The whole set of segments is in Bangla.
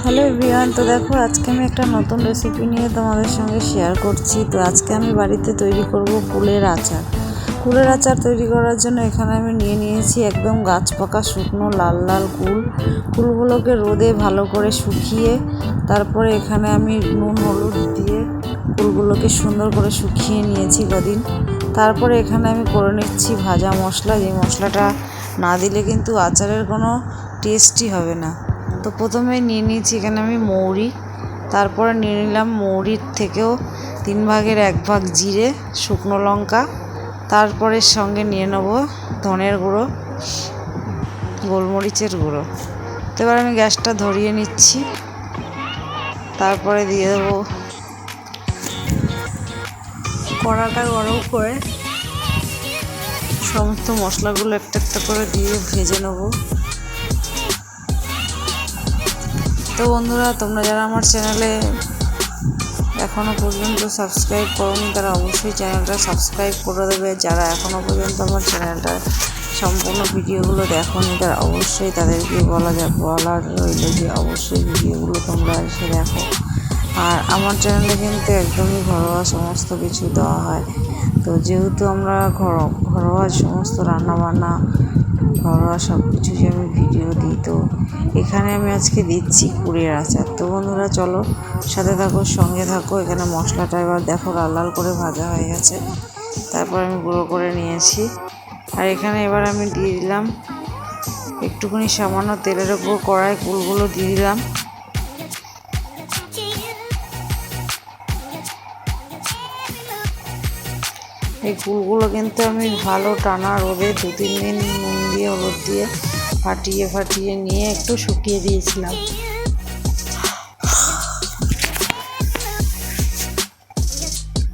হ্যালো এভরিওয়ান, তো দেখো আজকে আমি একটা নতুন রেসিপি নিয়ে তোমাদের সঙ্গে শেয়ার করছি। তো আজকে আমি বাড়িতে তৈরি করব কুলের আচার। কুলের আচার তৈরি করার জন্য এখানে আমি নিয়েছি একদম গাছ পাকা শুকনো লাল লাল কুলগুলোকে রোদে ভালো করে শুকিয়ে তারপরে এখানে আমি নুন হলুদ দিয়ে কুলগুলোকে সুন্দর করে শুকিয়ে নিয়েছি কদিন। তারপরে এখানে আমি করে নিচ্ছি ভাজা মশলা, যে মশলাটা না দিলে কিন্তু আচারের কোনো টেস্টই হবে না। তো প্রথমে নিয়ে নিয়েছি এখানে আমি মৌরি, তারপরে নিয়ে নিলাম মৌরির থেকেও 1/3 ভাগ জিরে, শুকনো লঙ্কা, তারপরে সঙ্গে নিয়ে নেব ধনের গুঁড়ো, গোলমরিচের গুঁড়ো। তো এবার আমি গ্যাসটা ধরিয়ে নিচ্ছি, তারপরে দিয়ে দেবো কড়াটা গরম করে সমস্ত মশলাগুলো একটা একটা করে দিয়ে ভেজে নেবো। তো বন্ধুরা, তোমরা যারা আমার চ্যানেলে এখনও পর্যন্ত সাবস্ক্রাইব করোনি তারা অবশ্যই চ্যানেলটা সাবস্ক্রাইব করে দেবে। যারা এখনও পর্যন্ত আমার চ্যানেলটার সম্পূর্ণ ভিডিওগুলো দেখোনি তারা অবশ্যই তাদেরকে বলা রইল যে অবশ্যই ভিডিওগুলো তোমরা এসে দেখো। আর আমার চ্যানেলে কিন্তু একদমই ঘরোয়া সমস্ত কিছু দেওয়া হয়। তো যেহেতু আমরা ঘরোয়া সমস্ত রান্নাবান্না, ঘরোয়া সব কিছু যে আমি ভিডিও দিই, তো এখানে আমি আজকে দিচ্ছি কুলের আচার। তো বন্ধুরা চলো সাথে থাকো, সঙ্গে থাকো। এখানে মশলাটা এবার দেখো লাল লাল করে ভাজা হয়ে গেছে, তারপর আমি গুঁড়ো করে নিয়েছি। আর এখানে এবার আমি দিয়ে দিলাম একটুখানি সামান্য তেলের ওপর কড়াই কুলগুলো দিয়ে দিলাম। এই কুলগুলো কিন্তু আমি ভালো টানা রোদে 2-3 দিন নুন দিয়ে হলুদ দিয়ে ফাটিয়ে নিয়ে একটু শুকিয়ে দিয়েছিলাম।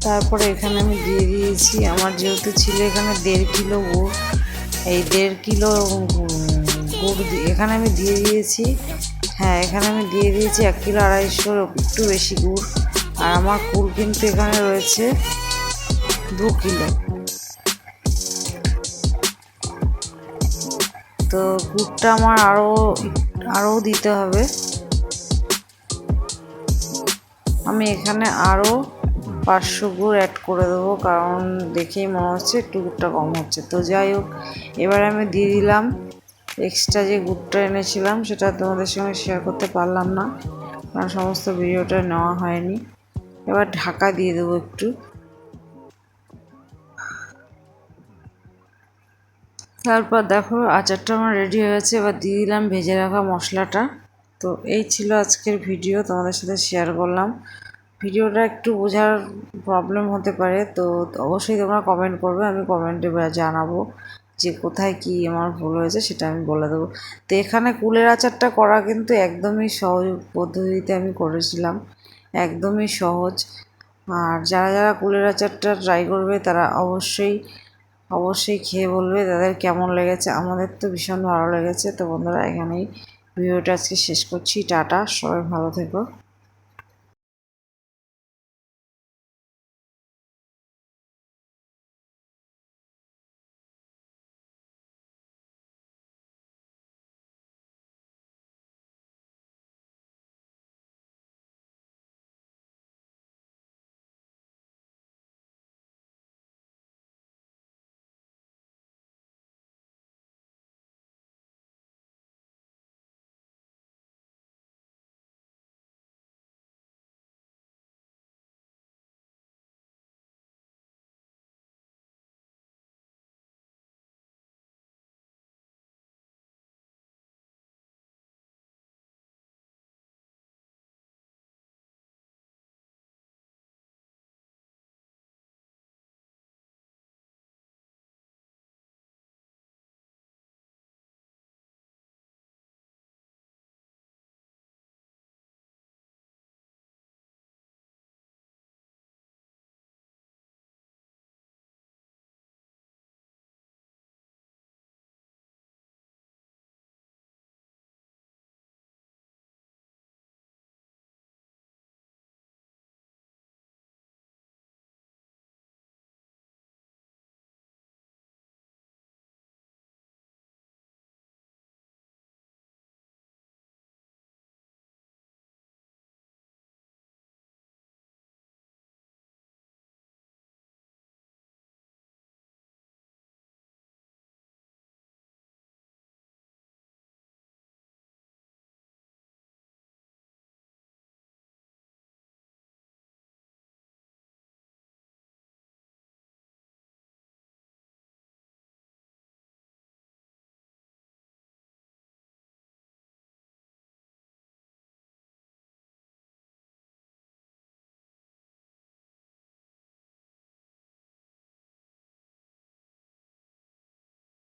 তারপরে এখানে আমি দিয়ে দিয়েছি, আমার যেহেতু ছিল এখানে 1.5 কিলো গুড়, এই 1.5 কিলো গুড় এখানে আমি দিয়ে দিয়েছি। এখানে আমি দিয়ে দিয়েছি 1 কিলো 250 একটু বেশি গুড়। আর আমার কুল কিন্তু এখানে রয়েছে 2 কিলো। তো গুড়টা আমার আরও দিতে হবে। আমি এখানে আরও 500 গুড় অ্যাড করে দেবো, কারণ দেখেই মনে হচ্ছে একটু গুড়টা কম হচ্ছে। তো যাই হোক, এবার আমি দিয়ে দিলাম এক্সট্রা যে গুড়টা এনেছিলাম, সেটা তোমাদের সঙ্গে শেয়ার করতে পারলাম না কারণ সমস্ত ভিডিওটা নেওয়া হয়নি। এবার ঢাকা দিয়ে দেবো একটু। তারপর দেখো আচারটা আমার রেডি হয়ে গেছে। এবার দিয়ে দিলাম ভেজে রাখা মশলাটা। তো এই ছিল আজকের ভিডিও, তোমাদের সাথে শেয়ার করলাম। ভিডিওটা একটু বোঝার প্রবলেম হতে পারে, তো অবশ্যই তোমরা কমেন্ট করবে, আমি কমেন্টে জানাবো যে কোথায় কি আমার ভুল হয়েছে, সেটা আমি বলে দেবো। তো এখানে কুলের আচারটা করা কিন্তু একদমই সহজ পদ্ধতিতে আমি করেছিলাম, একদমই সহজ। আর যারা যারা কুলের আচারটা ট্রাই করবে তারা অবশ্যই খেয়ে বলবে তাদের কেমন লেগেছে। আমাদের তো ভীষণ ভালো লেগেছে। তো বন্ধুরা, এখানেই ভিডিওটা আজকে শেষ করছি। টাটা, সবাই ভালো থেকো।